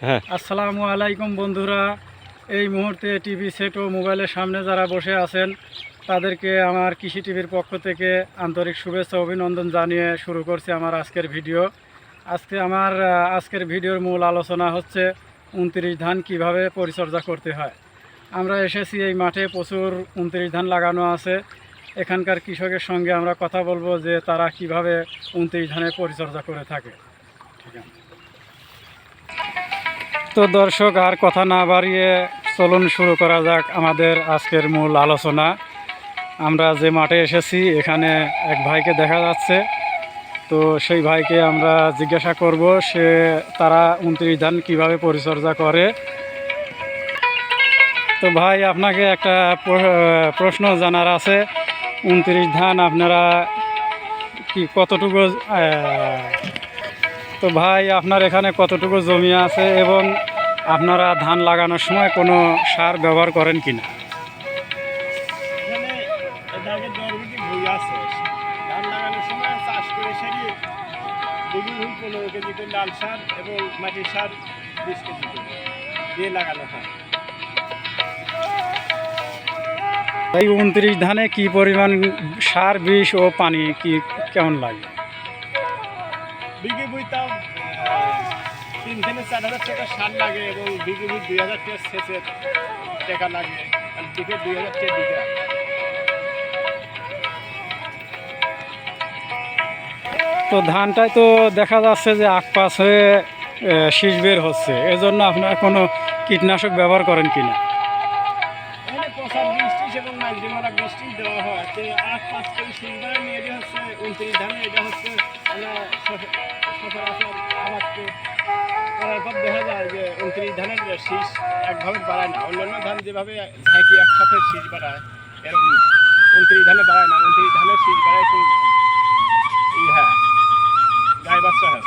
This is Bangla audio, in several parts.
হ্যাঁ, আসসালামু আলাইকুম বন্ধুরা। এই মুহূর্তে টিভি সেট ও মোবাইলের সামনে যারা বসে আছেন তাদেরকে আমার কৃষি টিভির পক্ষ থেকে আন্তরিক শুভেচ্ছা অভিনন্দন জানিয়ে শুরু করছি আমার আজকের ভিডিও। আজকের ভিডিওর মূল আলোচনা হচ্ছে 29 ধান কিভাবে পরিচর্যা করতে হয়। আমরা এসেছি এই মাঠে, প্রচুর 29 ধান লাগানো আছে। এখানকার কৃষকের সঙ্গে আমরা কথা বলবো যে তারা কিভাবে 29 ধানের পরিচর্যা করে থাকে। ঠিক আছে, তো দর্শক আর কথা না বাড়িয়ে চলুন শুরু করা যাক আমাদের আজকের মূল আলোচনা। আমরা যে মাঠে এসেছি এখানে এক ভাইকে দেখা যাচ্ছে, তো সেই ভাইকে আমরা জিজ্ঞাসা করব তারা 29 ধান কীভাবে পরিচর্যা করে। তো ভাই, আপনাকে একটা প্রশ্ন জানার আছে। 29 ধান আপনারা কি কতটুকু, তো ভাই আপনার এখানে কতটুকু জমি আছে এবং আপনারা ধান লাগানোর সময় কোনো সার ব্যবহার করেন কিনা? ধান লাগানোর সময় চাষ করে সারি 15 কেজি করে লাল সার এবং মাটির সার 20 কেজি করে দিয়ে লাগানো হয়। এই 29 ধানে কি পরিমাণ সার, বিষ ও পানি কেমন লাগে? বিঘে বইতাম 3 থেকে 4,000 টাকা সার লাগে এবং বিঘে বই 2,000 টাকা সেচের টাকা লাগে, আর বিঘে 2,000 টাকা বিঘা। তো ধানটায় তো দেখা যাচ্ছে যে আকপাস হয়ে শীষ বের হচ্ছে, এজন্য আপনারা কোনো কীটনাশক ব্যবহার করেন কিনা? এখানে প্রসার বৃষ্টি এবং মাঝে মারা বৃষ্টি দেওয়া হয়, তো 8-5 করে শীষ বেড়া নিয়ে এটা হচ্ছে 29 ধানে। এটা হচ্ছে আমরা সচরাচর আবাদ করার পর দেখা যায় যে 29 ধানের শীষ একভাবে বাড়ায় না। অন্যান্য ধান যেভাবে ঝাঁকি একসাথে শীষ বাড়ায়, এরকম 29 ধানে বাড়ায় না। 29 ধানের শীষ বাড়ায় একটু হ্যাঁ গায়ে বাচ্চা হয়।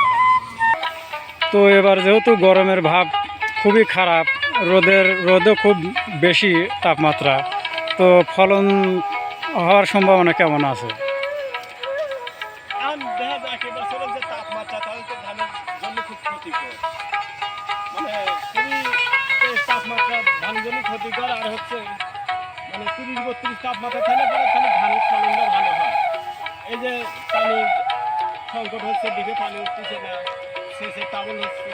তো এবার যেহেতু গরমের ভাব খুবই খারাপ, রোদও খুব বেশি তাপমাত্রা, তো ফলন হওয়ার সম্ভাবনা কেমন আছে? আর দেখা যায় এবছরের যে তাপমাত্রা, তাহলে তো ধানের জন্য খুব ক্ষতিকর। মানে খুবই তাপমাত্রা ধানের জন্য ক্ষতিকর। আর হচ্ছে মানে 30-32 তাপমাত্রা থাকলে পরে ধানের ফলনটা ভালো হয়। এই যে পানির সংকট হচ্ছে, দিকে পানি উঠতেছে না, সেচে তাবল হচ্ছে,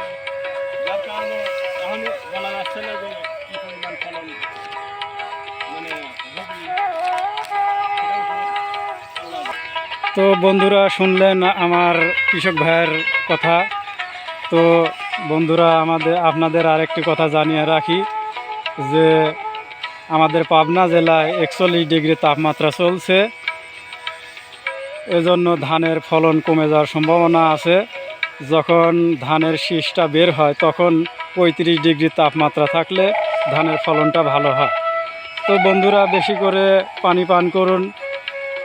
যার কারণে এখন বলা যাচ্ছে না যে কী পরিমাণ ফলন মানে তো বন্ধুরা, শুনলেন আমার কৃষক ভাইয়ের কথা। তো বন্ধুরা, আপনাদের আরেকটি কথা জানিয়ে রাখি যে আমাদের পাবনা জেলায় 41 ডিগ্রি তাপমাত্রা চলছে, এজন্য ধানের ফলন কমে যাওয়ার সম্ভাবনা আছে। যখন ধানের শীষটা বের হয় তখন 35 ডিগ্রি তাপমাত্রা থাকলে ধানের ফলনটা ভালো হয়। তো বন্ধুরা, বেশি করে পানি পান করুন,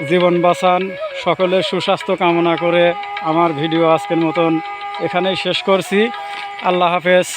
জীবন বাঁচান। সকলের সুস্বাস্থ্য কামনা করে আমার ভিডিও আজকের মতন এখানেই শেষ করছি। আল্লাহ হাফেজ।